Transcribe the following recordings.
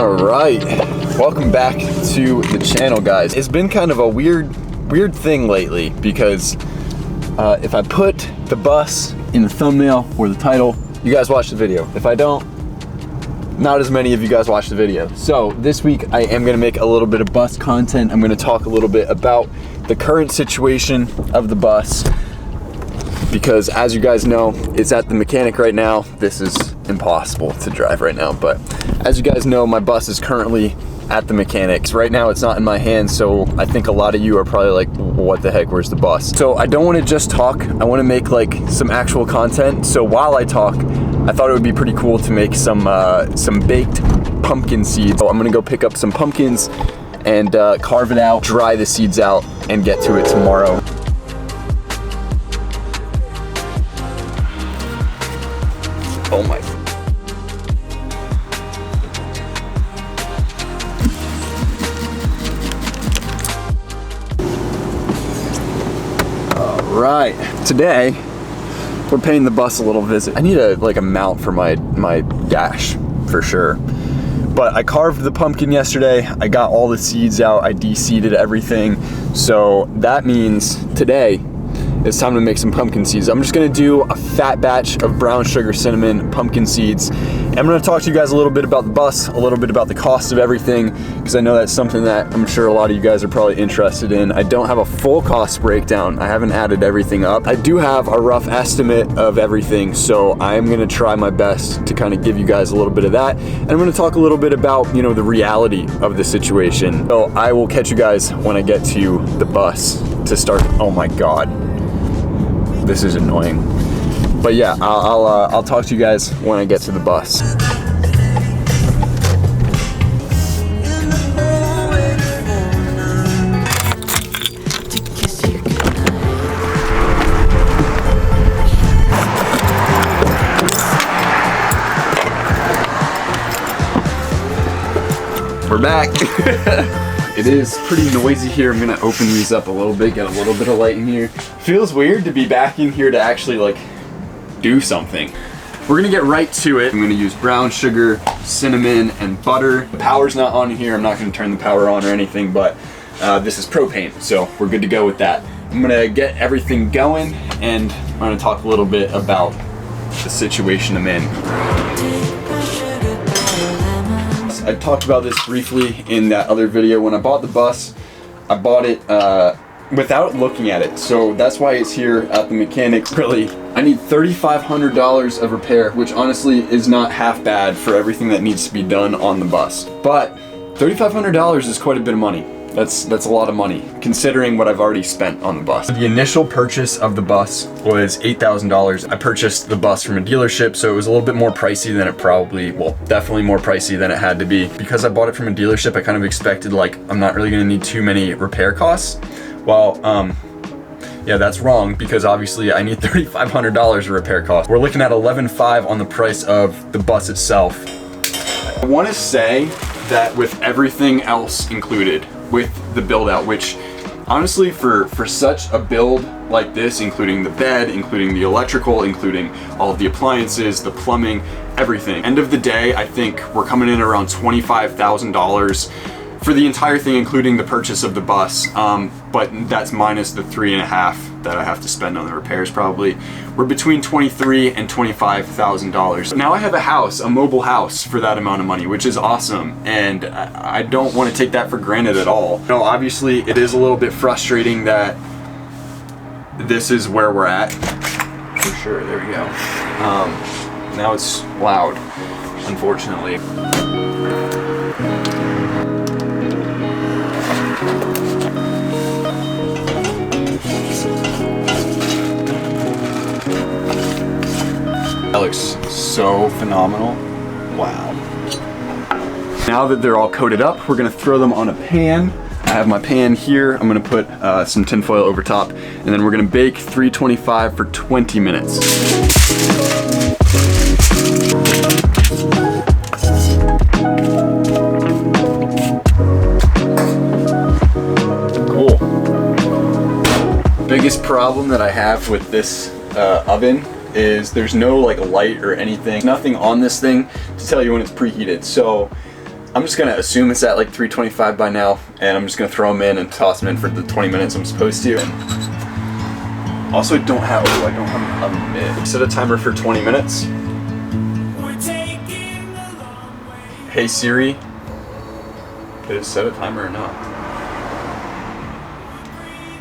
All right, welcome back to the channel, guys. It's been kind of a weird thing lately because if I put the bus in the thumbnail or the title, you guys watch the video. If I don't, not as many of you guys watch the video. So this week I am gonna make a little bit of bus content. I'm gonna talk a little bit about the current situation of the bus because, as you guys know, it's at the mechanic right now. This is impossible to drive right now, but as you guys know, my bus is currently at the mechanics. Right now it's not in my hands, so I think a lot of you are probably like, what the heck, where's the bus? So I don't want to just talk, I want to make like some actual content. So while I talk, I thought it would be pretty cool to make some baked pumpkin seeds. So I'm gonna go pick up some pumpkins and carve it out, dry the seeds out, and get to it tomorrow. Oh my. All right, today we're paying the bus a little visit. I need a mount for my dash for sure. But I carved the pumpkin yesterday. I got all the seeds out. I de-seeded everything. So that means today it's time to make some pumpkin seeds. I'm just gonna do a fat batch of brown sugar cinnamon pumpkin seeds. And I'm gonna talk to you guys a little bit about the bus, a little bit about the cost of everything, because I know that's something that I'm sure a lot of you guys are probably interested in. I don't have a full cost breakdown. I haven't added everything up. I do have a rough estimate of everything, so I am gonna try my best to kind of give you guys a little bit of that. And I'm gonna talk a little bit about, you know, the reality of the situation. So I will catch you guys when I get to the bus to start. Oh my God. This is annoying, but yeah, I'll talk to you guys when I get to the bus. We're back. It is pretty noisy here. I'm gonna open these up a little bit, get a little bit of light in here. Feels weird to be back in here to actually like do something. We're gonna get right to it. I'm gonna use brown sugar, cinnamon, and butter. The power's not on here. I'm not gonna turn the power on or anything, but this is propane, so we're good to go with that. I'm gonna get everything going, and I'm gonna talk a little bit about the situation I'm in. I talked about this briefly in that other video. When I bought the bus, I bought it without looking at it. So that's why it's here at the mechanic. Really, I need $3,500 of repair, which honestly is not half bad for everything that needs to be done on the bus. But $3,500 is quite a bit of money. That's a lot of money, considering what I've already spent on the bus. The initial purchase of the bus was $8,000. I purchased the bus from a dealership, so it was a little bit more pricey than it probably, well, definitely more pricey than it had to be. Because I bought it from a dealership, I kind of expected like, I'm not really gonna need too many repair costs. Well, yeah, that's wrong, because obviously I need $3,500 of repair costs. We're looking at $11,500 on the price of the bus itself. I wanna say that with everything else included, with the build out, which honestly for such a build like this, including the bed, including the electrical, including all of the appliances, the plumbing, everything, end of the day, I think we're coming in around $25,000 for the entire thing, including the purchase of the bus, but that's minus the $3,500 that I have to spend on the repairs probably. We're between $23,000 and $25,000. Now I have a house, a mobile house, for that amount of money, which is awesome, and I don't want to take that for granted at all. No, obviously it is a little bit frustrating that this is where we're at. For sure, there we go. Now it's loud, unfortunately. That looks so phenomenal. Wow. Now that they're all coated up, we're gonna throw them on a pan. I have my pan here. I'm gonna put some tin foil over top, and then we're gonna bake 325 for 20 minutes. Cool. Biggest problem that I have with this oven is there's no like light or anything, nothing on this thing to tell you when it's preheated. So I'm just gonna assume it's at like 325 by now, and I'm just gonna throw them in and toss them in for the 20 minutes I'm supposed to. And also, I don't have a mitt. Set a timer for 20 minutes. Hey Siri, did it set a timer or not?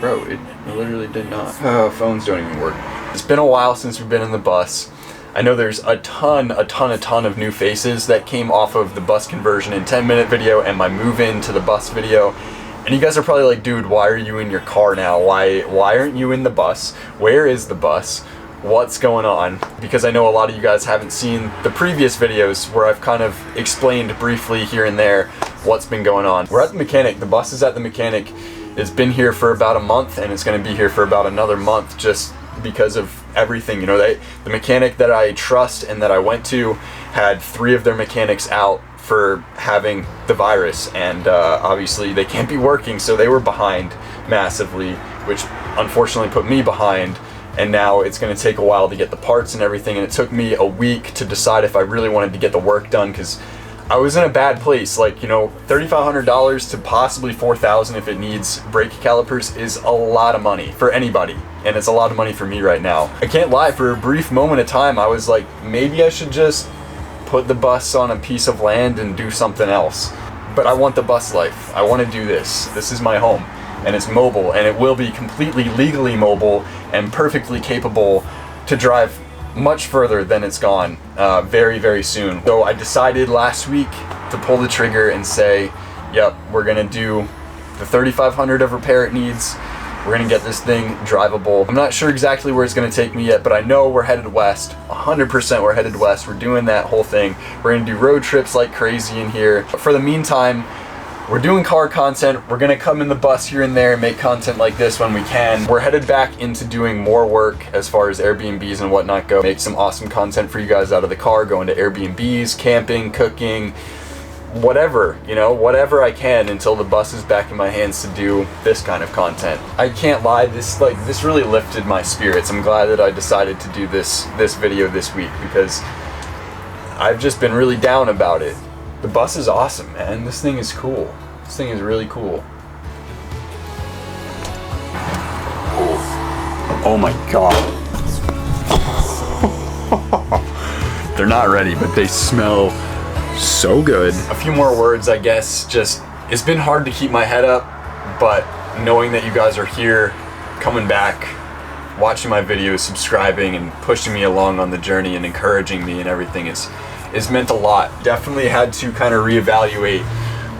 Bro, it literally did not. Oh, phones don't even work. It's been a while since we've been in the bus. I know there's a ton of new faces that came off of the bus conversion in 10-minute video and my move into the bus video. And you guys are probably like, dude, why are you in your car now? Why aren't you in the bus? Where is the bus? What's going on? Because I know a lot of you guys haven't seen the previous videos where I've kind of explained briefly here and there what's been going on. We're at the mechanic. The bus is at the mechanic. It's been here for about a month, and it's going to be here for about another month just because of everything. You know, the mechanic that I trust and that I went to had 3 of their mechanics out for having the virus, and obviously they can't be working, so they were behind massively, which unfortunately put me behind. And now it's going to take a while to get the parts and everything, and it took me a week to decide if I really wanted to get the work done, because I was in a bad place. Like, you know, $3,500 to possibly $4,000 if it needs brake calipers is a lot of money for anybody, and it's a lot of money for me right now. I can't lie, for a brief moment of time I was like, maybe I should just put the bus on a piece of land and do something else. But I want the bus life. I want to do this. This is my home. And it's mobile, and it will be completely legally mobile and perfectly capable to drive much further than it's gone very, very soon. So I decided last week to pull the trigger and say, yep, we're gonna do the 3,500 of repair it needs. We're gonna get this thing drivable. I'm not sure exactly where it's gonna take me yet, but I know we're headed west. 100% we're headed west. We're doing that whole thing. We're gonna do road trips like crazy in here. But for the meantime, we're doing car content. We're gonna come in the bus here and there and make content like this when we can. We're headed back into doing more work as far as Airbnbs and whatnot go. Make some awesome content for you guys out of the car, going to Airbnbs, camping, cooking, whatever, you know, whatever I can until the bus is back in my hands to do this kind of content. I can't lie, this really lifted my spirits. I'm glad that I decided to do this video this week, because I've just been really down about it. The bus is awesome, man. This thing is cool. This thing is really cool. Oh my god. They're not ready, but they smell so good. A few more words, I guess. Just, it's been hard to keep my head up, but knowing that you guys are here, coming back, watching my videos, subscribing, and pushing me along on the journey and encouraging me and everything is meant a lot. Definitely had to kind of reevaluate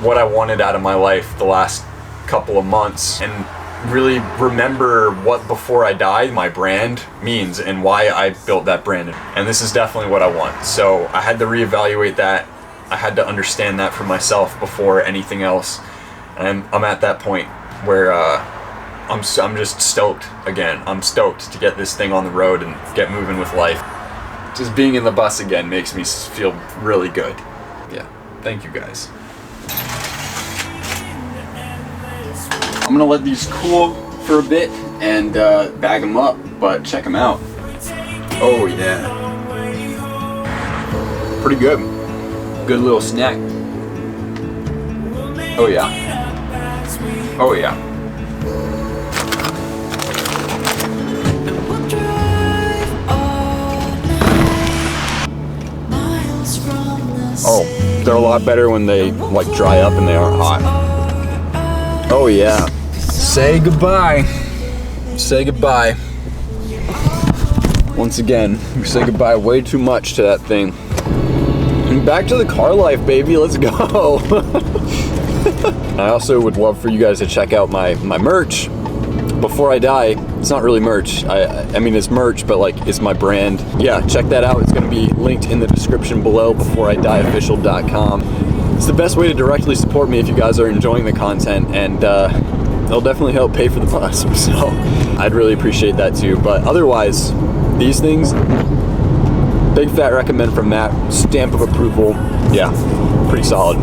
what I wanted out of my life the last couple of months, and really remember what before I die my brand means and why I built that brand. And this is definitely what I want. So I had to reevaluate that. I had to understand that for myself before anything else. And I'm at that point where I'm just stoked again. I'm stoked to get this thing on the road and get moving with life. Just being in the bus again makes me feel really good. Yeah, thank you guys. I'm gonna let these cool for a bit and bag them up, but check them out. Oh yeah. Pretty good. Good little snack. Oh yeah. Oh yeah. Oh, they're a lot better when they like dry up and they aren't hot. Oh yeah. Say goodbye. Say goodbye. Once again, we say goodbye way too much to that thing. And back to the car life, baby. Let's go. I also would love for you guys to check out my merch. Before I die, it's not really merch. I mean, it's merch, but like, it's my brand. Yeah, check that out. It's gonna be linked in the description below, beforeidieofficial.com. It's the best way to directly support me if you guys are enjoying the content, and it'll definitely help pay for the bus. So I'd really appreciate that too. But otherwise, these things, big fat recommend from Matt, stamp of approval. Yeah, pretty solid.